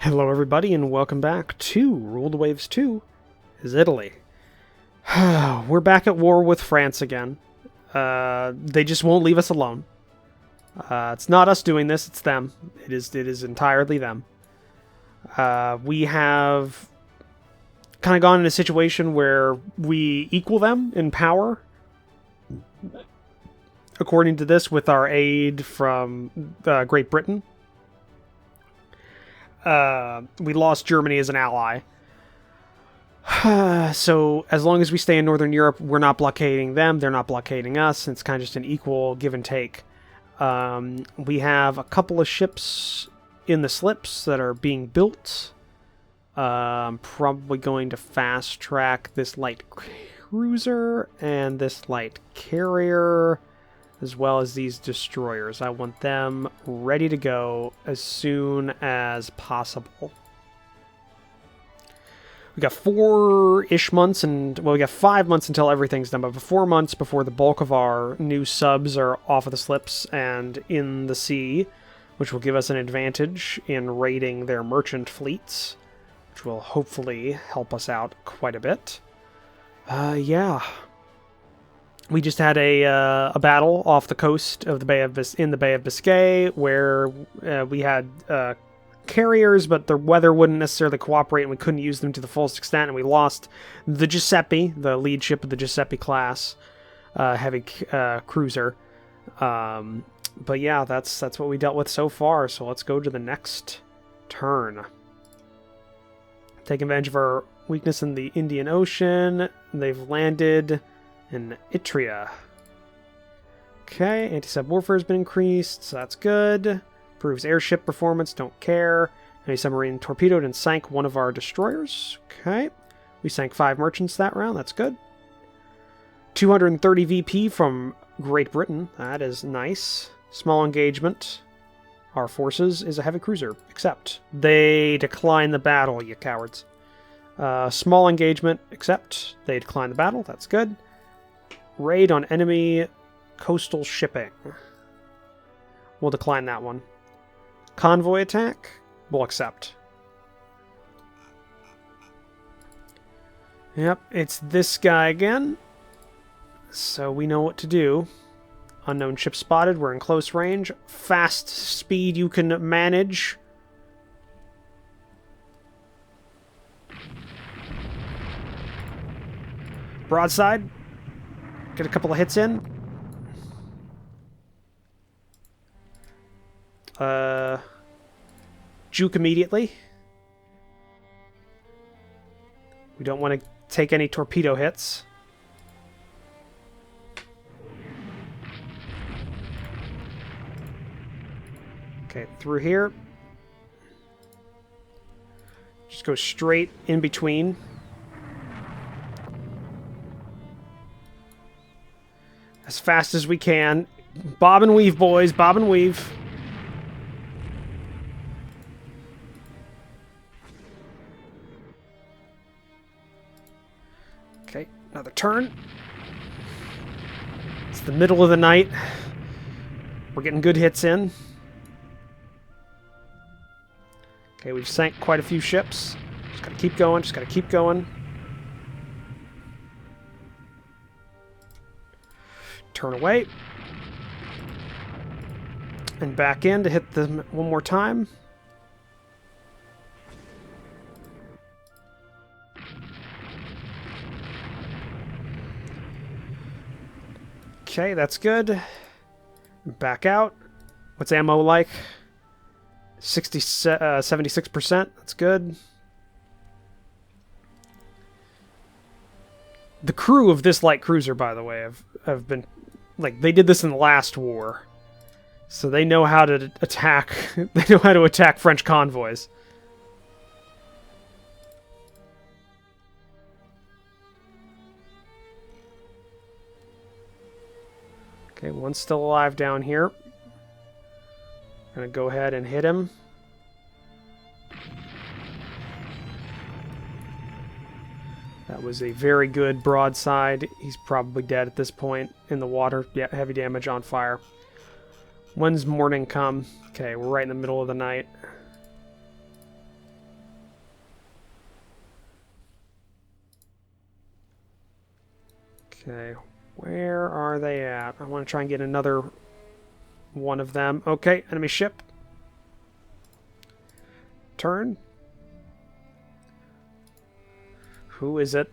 Hello everybody and welcome back to Rule the Waves 2 is Italy. We're back at war with France again. They just won't leave us alone. It's not us doing this, it's them. It is entirely them. We have kind of gone in a situation where we equal them in power. According to this, with our aid from Great Britain. We lost Germany as an ally. So as long as we stay in Northern Europe, we're not blockading them, they're not blockading us. It's kind of just an equal give and take. We have a couple of ships in the slips that are being built. Probably going to fast track this light cruiser and this light carrier, as well as these destroyers. I want them ready to go as soon as possible. We got 4-ish months, we got 5 months until everything's done, but 4 months before the bulk of our new subs are off of the slips and in the sea, which will give us an advantage in raiding their merchant fleets, which will hopefully help us out quite a bit. Yeah. We just had a battle off the coast of the Bay of Biscay, where we had carriers, but the weather wouldn't necessarily cooperate, and we couldn't use them to the fullest extent, and we lost the Giuseppe, the lead ship of the Giuseppe class heavy cruiser. But yeah, that's what we dealt with so far. So let's go to the next turn. Take advantage of our weakness in the Indian Ocean. They've landed in Itria. Okay, anti-sub warfare has been increased, so that's good. Improves airship performance, don't care. Anti-submarine torpedoed and sank one of our destroyers. Okay, we sank 5 merchants that round, that's good. 230 VP from Great Britain, that is nice. Small engagement. Our forces is a heavy cruiser, except they decline the battle, you cowards. Small engagement, except they decline the battle, that's good. Raid on enemy coastal shipping. We'll decline that one. Convoy attack? We'll accept. Yep, it's this guy again. So we know what to do. Unknown ship spotted. We're in close range. Fast speed you can manage. Broadside. Get a couple of hits in. Juke immediately. We don't want to take any torpedo hits. Okay, through here. Just go straight in between. As fast as we can. Bob and weave, boys. Bob and weave. Okay, another turn. It's the middle of the night. We're getting good hits in. Okay, we've sank quite a few ships. Just gotta keep going, just gotta keep going. Turn away. And back in to hit them one more time. Okay, that's good. Back out. What's ammo like? 76%. That's good. The crew of this light cruiser, by the way, have been... Like, they did this in the last war. So they know how to attack... They know how to attack French convoys. Okay, one's still alive down here. Gonna go ahead and hit him. That was a very good broadside. He's probably dead at this point in the water. Yeah, heavy damage on fire. When's morning come? Okay, we're right in the middle of the night. Okay, where are they at? I want to try and get another one of them. Okay, enemy ship. Turn. Who is it?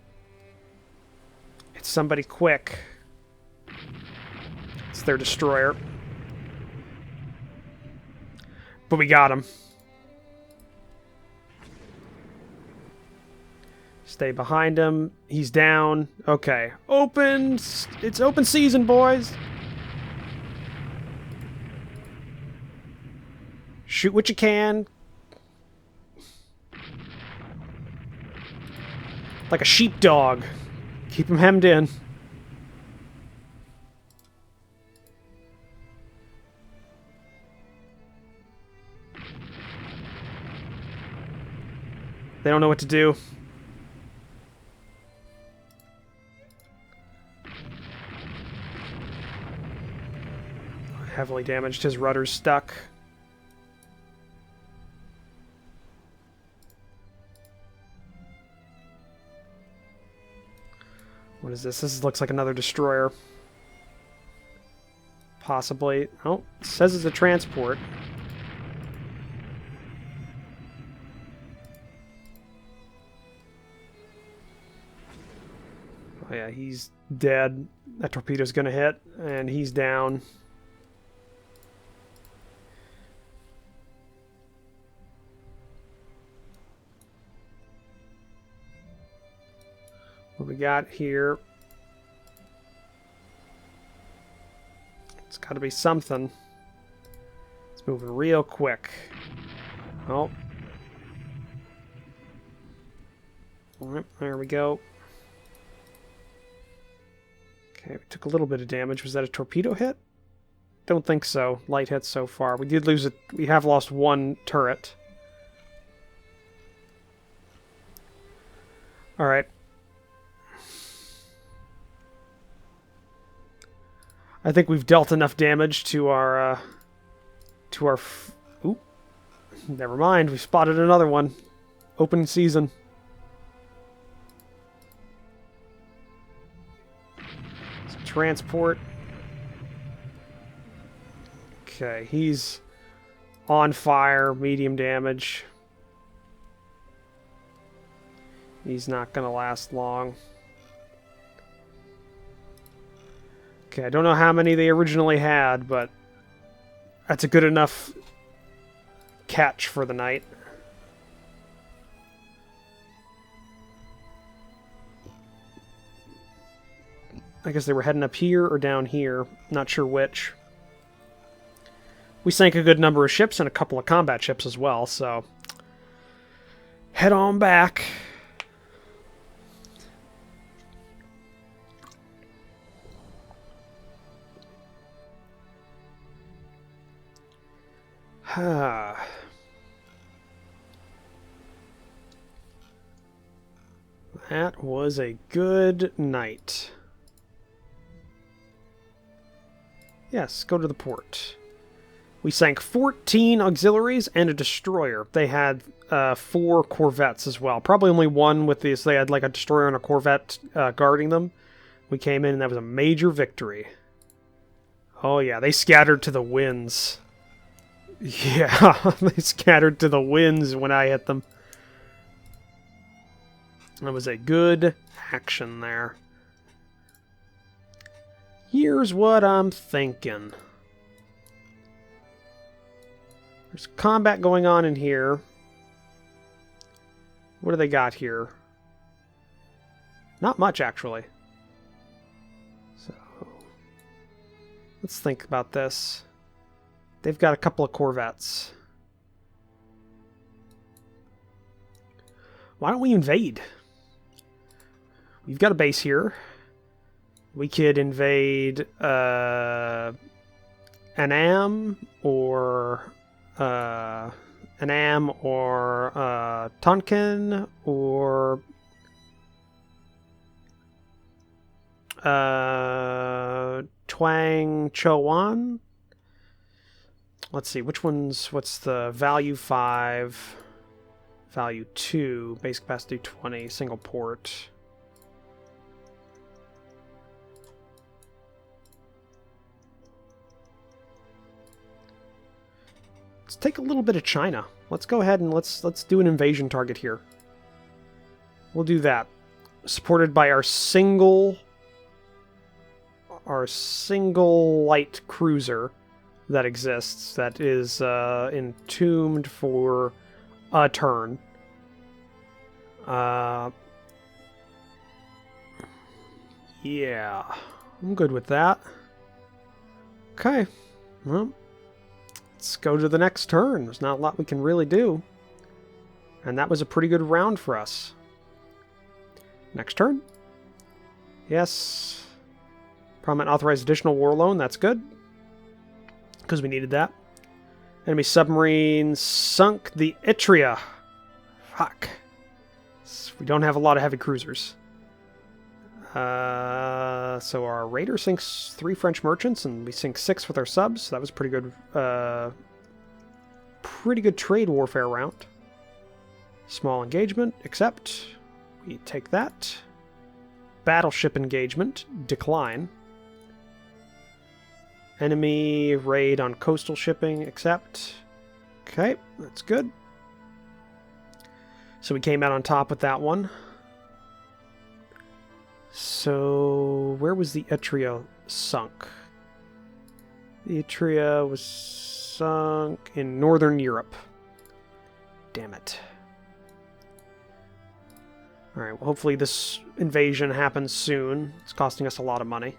It's somebody quick. It's their destroyer. But we got him. Stay behind him. He's down. Okay. Open. It's open season, boys. Shoot what you can. Like a sheepdog. Keep him hemmed in. They don't know what to do. Heavily damaged. His rudder's stuck. What is this? This looks like another destroyer. Possibly. Oh, it says it's a transport. Oh yeah, he's dead. That torpedo's gonna hit, and he's down. What we got here? It's got to be something. It's moving real quick. Oh. Alright, there we go. Okay, we took a little bit of damage. Was that a torpedo hit? Don't think so. Light hits so far. We did lose it. We have lost one turret. Alright. I think we've dealt enough damage to our, Oop. Never mind, we spotted another one. Open season. Some transport. Okay, he's on fire, medium damage. He's not gonna last long. Okay, I don't know how many they originally had, but that's a good enough catch for the night. I guess they were heading up here or down here. Not sure which. We sank a good number of ships and a couple of combat ships as well, so head on back. That was a good night. Yes, go to the port. We sank 14 auxiliaries and a destroyer. They had 4 corvettes as well. Probably only one with these. They had like a destroyer and a corvette guarding them. We came in and that was a major victory. Oh yeah, they scattered to the winds. Yeah, they scattered to the winds when I hit them. That was a good action there. Here's what I'm thinking. There's combat going on in here. What do they got here? Not much, actually. So, let's think about this. They've got a couple of corvettes. Why don't we invade? We've got a base here. We could invade Annam or Tonkin or Twang Chowan. Let's see, which one's, what's the value 5, value 2, base capacity 20, single port. let's take a little bit of China. Let's go ahead and let's do an invasion target here. We'll do that. Supported by our single light cruiser that exists, that is entombed for a turn. Yeah, I'm good with that. Okay, well, let's go to the next turn. There's not a lot we can really do. And that was a pretty good round for us. Next turn. Yes. Prominent authorized additional war loan. That's good. Because we needed that. Enemy submarine sunk the Itria. Fuck. We don't have a lot of heavy cruisers. So our raider sinks 3 French merchants, and we sink 6 with our subs. So that was pretty good trade warfare round. Small engagement, accept. We take that. Battleship engagement, decline. Enemy raid on coastal shipping, accept. Okay, that's good. So we came out on top with that one. So, where was the Etria sunk? The Etria was sunk in Northern Europe. Damn it. Alright, well, hopefully this invasion happens soon. It's costing us a lot of money.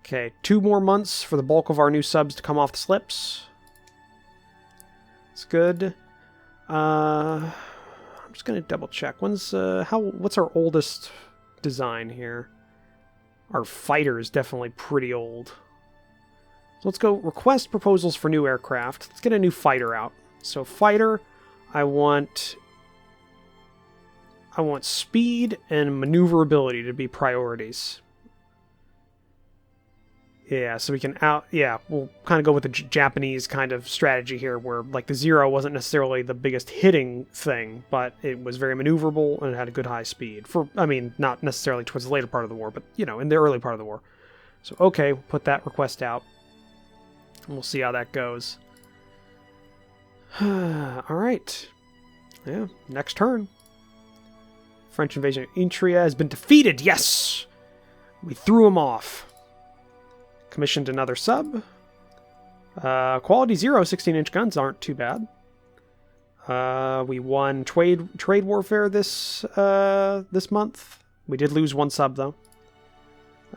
Okay, 2 more months for the bulk of our new subs to come off the slips. It's good. I'm just gonna double check. What's our oldest design here? Our fighter is definitely pretty old. So let's go request proposals for new aircraft. Let's get a new fighter out. So fighter, I want speed and maneuverability to be priorities. Yeah, so we can we'll kind of go with the Japanese kind of strategy here, where like the Zero wasn't necessarily the biggest hitting thing, but it was very maneuverable and it had a good high speed. Not necessarily towards the later part of the war, but, in the early part of the war. So, okay, we'll put that request out. And we'll see how that goes. Alright. Yeah, next turn. French invasion of Intria has been defeated! Yes! We threw him off. Commissioned another sub. Quality 0, 16-inch guns aren't too bad. We won trade warfare this month. We did lose 1 sub, though.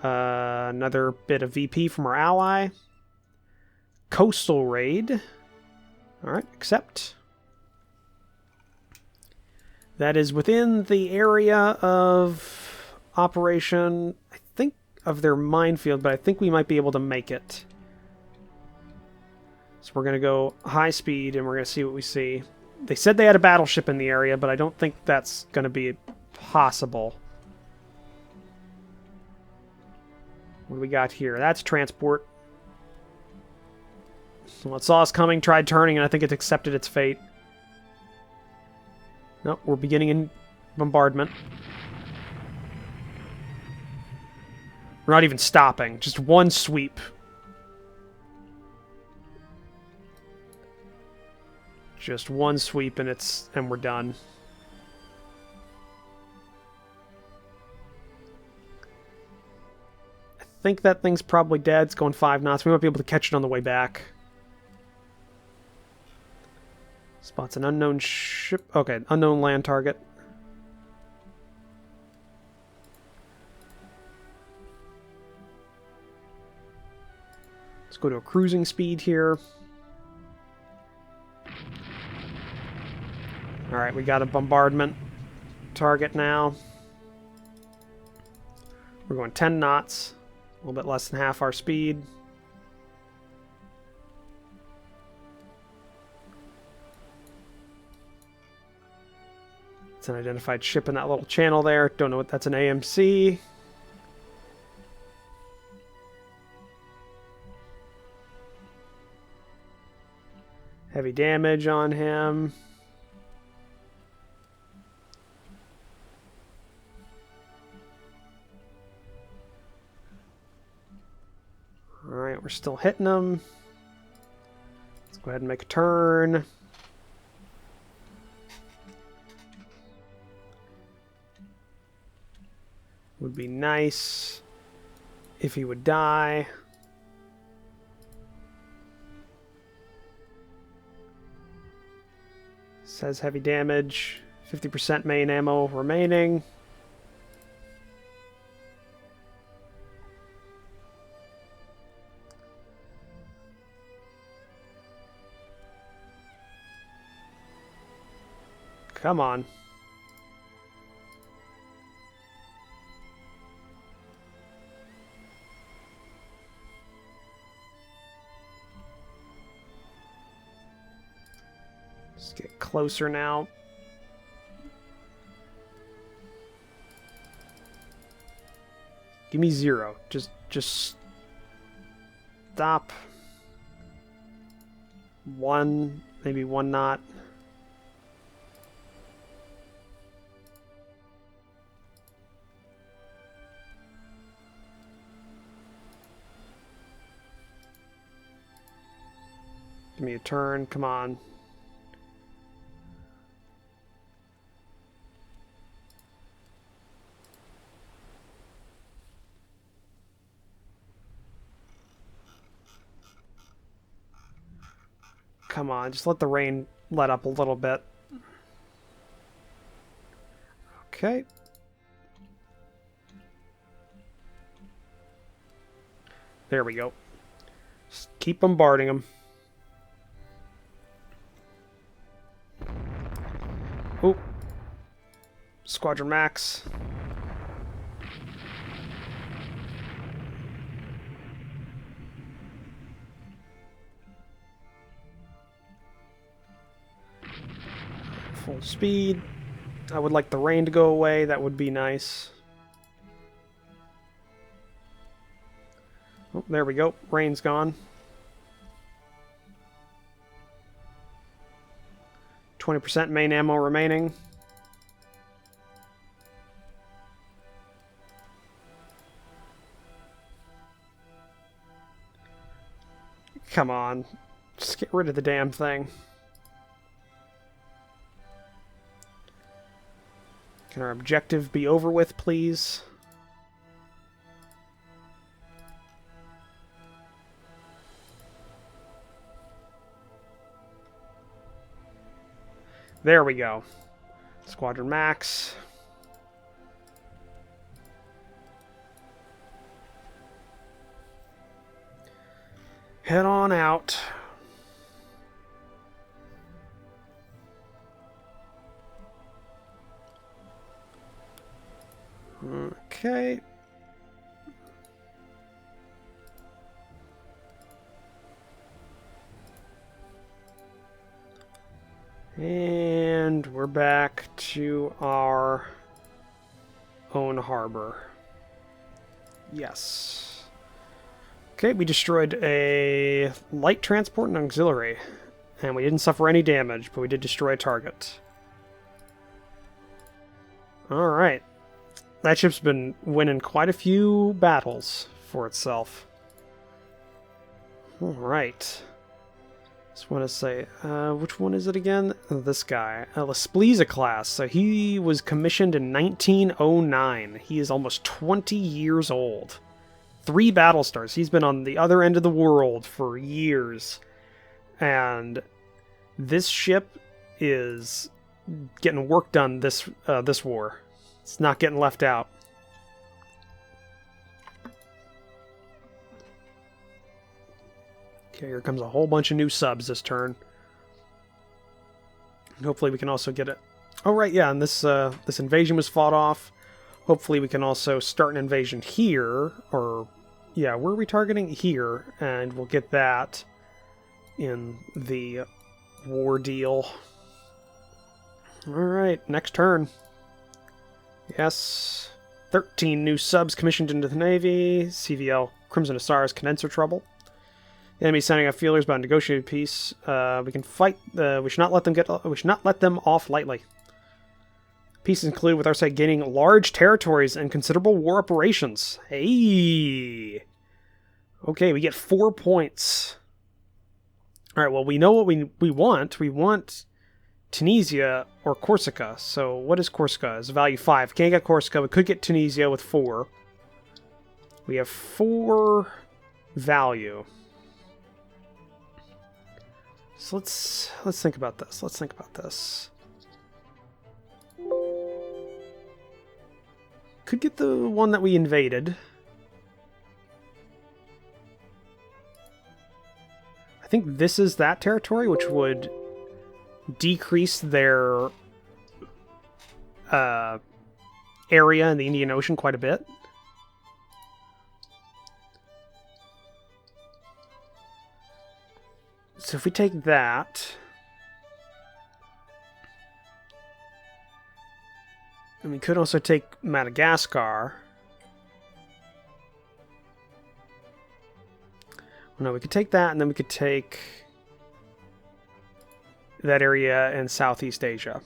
Another bit of VP from our ally. Coastal raid. Alright, accept. That is within the area of operation, I think, of their minefield, but I think we might be able to make it. So we're going to go high speed, and we're going to see what we see. They said they had a battleship in the area, but I don't think that's going to be possible. What do we got here? That's transport. Well, it saw us coming, tried turning, and I think it accepted its fate. Nope, we're beginning in bombardment. We're not even stopping. Just one sweep. Just one sweep and we're done. I think that thing's probably dead. It's going 5 knots. We might be able to catch it on the way back. Spots an unknown ship. Okay, unknown land target. Let's go to a cruising speed here. Alright, we got a bombardment target now. We're going 10 knots. A little bit less than half our speed. It's an identified ship in that little channel there. Don't know what that's an AMC. Heavy damage on him. Alright, we're still hitting him. go ahead and make a turn. Would be nice if he would die. Says heavy damage, 50% main ammo remaining. Come on. Let's get closer now. Give me 0. Just stop. 1, maybe 1 knot. Give me a turn, come on. Come on, just let the rain let up a little bit. Okay. There we go. Just keep bombarding them. Oh. Squadron Max. Full speed. I would like the rain to go away. That would be nice. Oh, there we go. Rain's gone. 20% main ammo remaining. Come on. Just get rid of the damn thing. Can our objective be over with, please? There we go. Squadron Max. Head on out. Okay. And we're back to our own harbor. Yes. Okay, we destroyed a light transport and auxiliary. And we didn't suffer any damage, but we did destroy a target. Alright. That ship's been winning quite a few battles for itself. Alright. Just want to say, which one is it again? This guy. L'Espleeza class. So he was commissioned in 1909. He is almost 20 years old. 3 battle stars. He's been on the other end of the world for years. And this ship is getting work done this war. It's not getting left out. Okay, here comes a whole bunch of new subs this turn. And hopefully we can also get it. Oh right, yeah, and this invasion was fought off. Hopefully we can also start an invasion here, or yeah, where are we targeting? Here, and we'll get that in the war deal. Alright, next turn. Yes. 13 new subs commissioned into the Navy. CVL Crimson Astar's condenser trouble. The enemy sending out feelers about negotiated peace. We can fight. We should not let them We should not let them off lightly. Peace is included with our side gaining large territories and considerable war operations. Hey. Okay, we get 4 points. All right, well, we know what we want. We want Tunisia or Corsica. So what is Corsica? It's value 5. Can't get Corsica. We could get Tunisia with 4. We have 4 value. So let's think about this. Let's think about this. Could get the one that we invaded. I think this is that territory, which would decrease their area in the Indian Ocean quite a bit. So if we take that, and we could also take Madagascar. No, we could take that, and then we could take that area in Southeast Asia.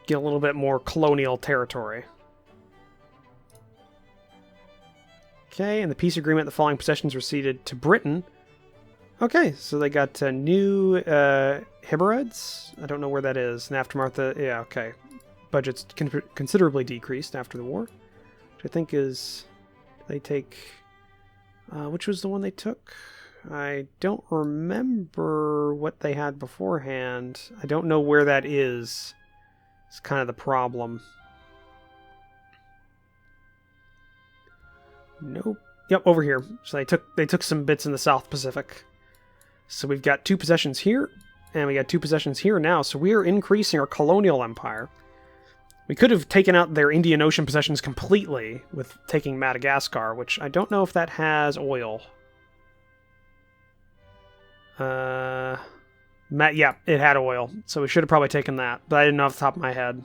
Get a little bit more colonial territory. Okay, in the peace agreement, the following possessions were ceded to Britain. Okay, so they got new Hebrides. I don't know where that is. And aftermath, yeah, okay. Budget's considerably decreased after the war, which I think is... They take... which was the one they took? I don't remember what they had beforehand. I don't know where that is. It's kind of the problem. Nope. Yep, over here. So they took some bits in the South Pacific. So we've got 2 possessions here, and we got 2 possessions here now, so we are increasing our colonial empire. We could have taken out their Indian Ocean possessions completely with taking Madagascar, which I don't know if that has oil. Yeah, it had oil, so we should have probably taken that, but I didn't know off the top of my head.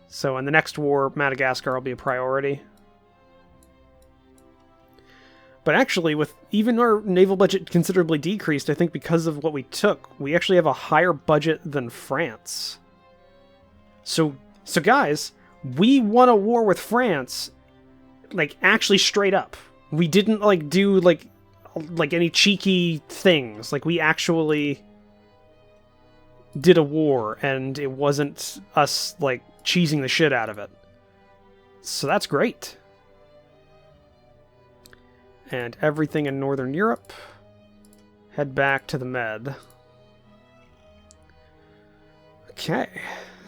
So in the next war, Madagascar will be a priority. But actually, with even our naval budget considerably decreased, I think because of what we took, we actually have a higher budget than France. So guys, we won a war with France, like, actually straight up. We didn't, like, do, like any cheeky things. Like, we actually did a war, and it wasn't us, like, cheesing the shit out of it. So that's great. And everything in Northern Europe, head back to the Med. Okay,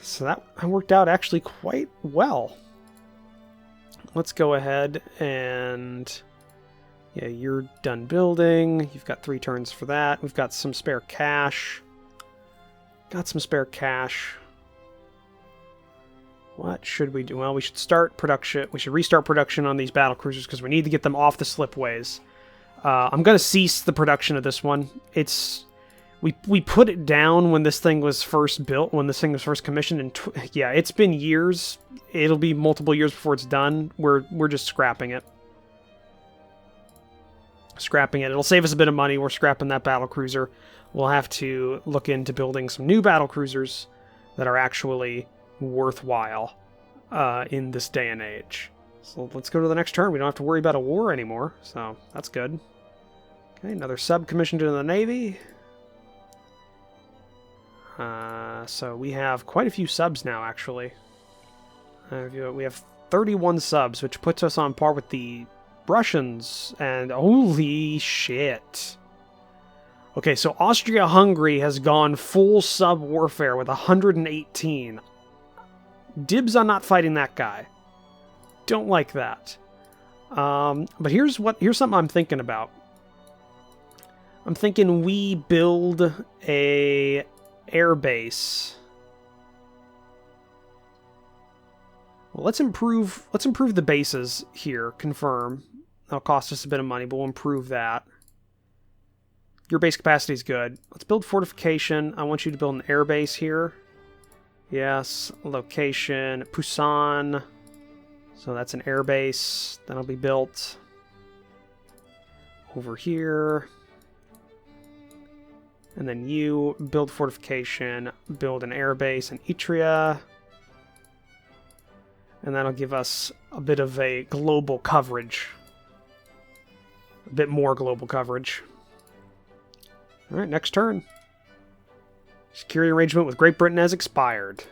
so that worked out actually quite well. Let's go ahead and... Yeah, you're done building. You've got 3 turns for that. We've got some spare cash. Got some spare cash. What should we do? Well, we should start production. We should restart production on these battle cruisers because we need to get them off the slipways. I'm going to cease the production of this one. We put it down when this thing was first built, when this thing was first commissioned, and yeah, it's been years. It'll be multiple years before it's done. We're just scrapping it. Scrapping it. It'll save us a bit of money. We're scrapping that battle cruiser. We'll have to look into building some new battle cruisers that are actually worthwhile in this day and age. So let's go to the next turn. We don't have to worry about a war anymore, so that's good. Okay, another sub commissioned into the Navy. So we have quite a few subs now, actually. We have 31 subs, which puts us on par with the Russians, and holy shit. Okay, so Austria-Hungary has gone full sub warfare with 118. Dibs on not fighting that guy. Don't like that. But here's something I'm thinking about. I'm thinking we build a air base. Well, let's improve the bases here. Confirm. That'll cost us a bit of money, but we'll improve that. Your base capacity is good. Let's build fortification. I want you to build an air base here. Yes, location, Pusan. So that's an air base. That'll be built over here. And then you build fortification, build an air base in Etria. And that'll give us a bit of a global coverage. A bit more global coverage. Alright, next turn. Security arrangement with Great Britain has expired.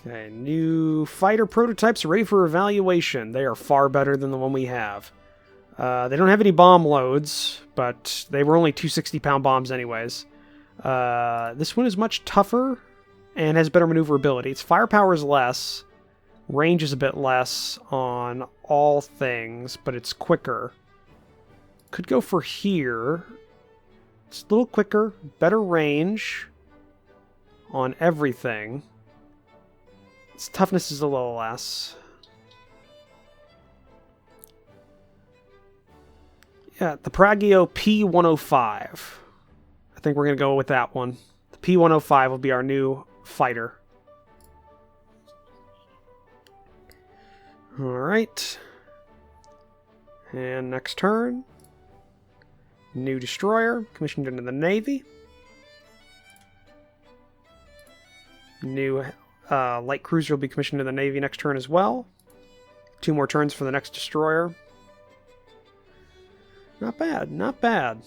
Okay, new fighter prototypes are ready for evaluation. They are far better than the one we have. They don't have any bomb loads, but they were only 260-pound bombs anyways. This one is much tougher and has better maneuverability. Its firepower is less. Range is a bit less on all things, but it's quicker. Could go for here. It's a little quicker, better range on everything. Its toughness is a little less. Yeah, the Pragio P105. I think we're going to go with that one. The P105 will be our new fighter. Alright. And next turn. New destroyer, commissioned into the Navy. New light cruiser will be commissioned into the Navy next turn as well. 2 more turns for the next destroyer. Not bad, not bad.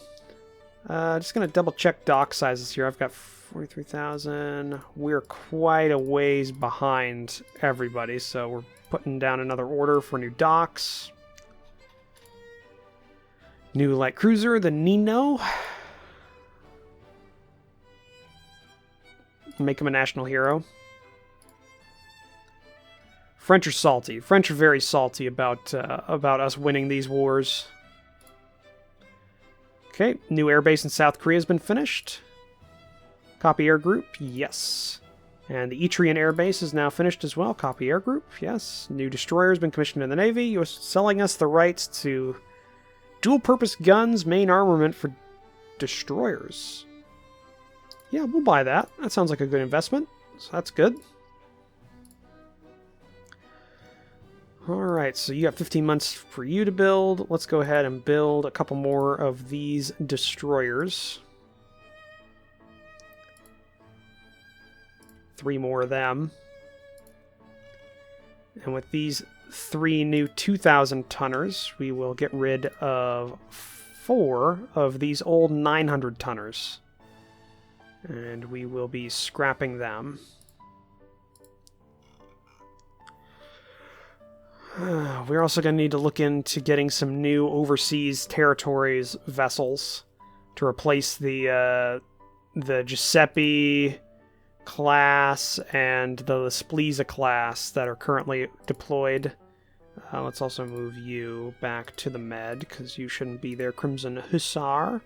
Just going to double check dock sizes here. I've got 43,000. We're quite a ways behind everybody, so we're putting down another order for new docks. New light cruiser, the Nino. Make him a national hero. French are salty. French are very salty about us winning these wars. Okay, new airbase in South Korea has been finished. Copy air group, yes. And the Etrian airbase is now finished as well. Copy air group, yes. New destroyer has been commissioned in the Navy. You're selling us the rights to dual-purpose guns, main armament for destroyers. Yeah, we'll buy that. That sounds like a good investment. So that's good. Alright, so you got 15 months for you to build. Let's go ahead and build a couple more of these destroyers. 3 more of them. And with these 3 new 2,000 tonners, we will get rid of 4 of these old 900 tonners. And we will be scrapping them. We're also going to need to look into getting some new overseas territories vessels to replace the Giuseppe class and the Spliza class that are currently deployed. Let's also move you back to the Med, because you shouldn't be there, Crimson Hussar.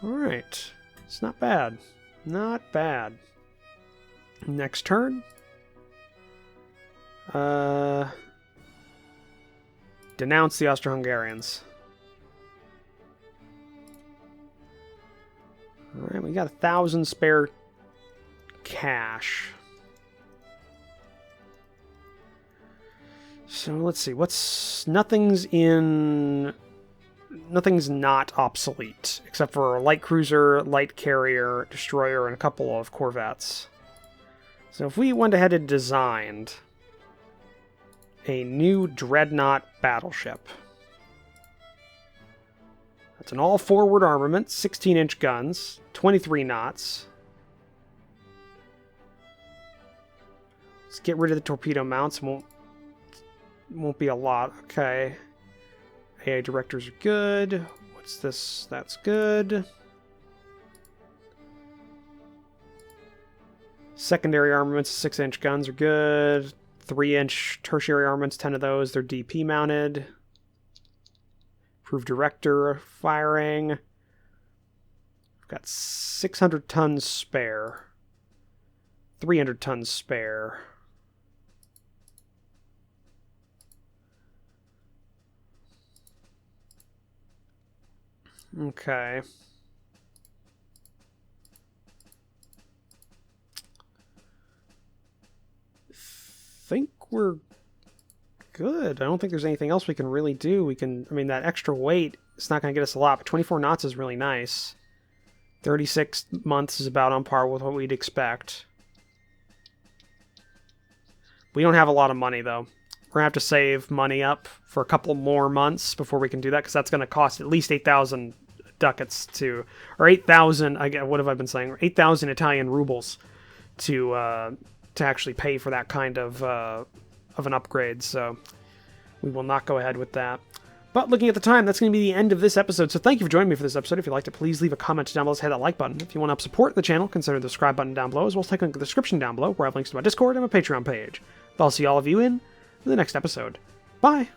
Alright. It's not bad. Not bad. Next turn. Denounce the Austro-Hungarians. Alright, we got 1,000 spare cash. So let's see, nothing's not obsolete, except for a light cruiser, light carrier, destroyer, and a couple of corvettes. So if we went ahead and designed a new dreadnought battleship. That's an all-forward armament, 16-inch guns, 23 knots. Let's get rid of the torpedo mounts. Won't be a lot. Okay. AI directors are good. What's this? That's good. Secondary armaments, 6-inch guns are good. 3-inch tertiary armaments, 10 of those. They're DP mounted. Approved director firing. We've got 600 tons spare. 300 tons spare. Okay. Think we're good. I don't think there's anything else we can really do. I mean, that extra weight, it's not going to get us a lot, but 24 knots is really nice. 36 months is about on par with what we'd expect. We don't have a lot of money, though. We're going to have to save money up for a couple more months before we can do that, because that's going to cost at least 8,000 ducats to, or 8,000, what have I been saying? 8,000 Italian rubles to actually pay for that kind of an upgrade, so we will not go ahead with that. But looking at the time, that's going to be the end of this episode, so thank you for joining me for this episode. If you liked it, please leave a comment down below, hit that like button. If you want to help support the channel, consider the subscribe button down below, as well as take a look at the description down below, where I have links to my Discord and my Patreon page. But I'll see all of you in the next episode. Bye!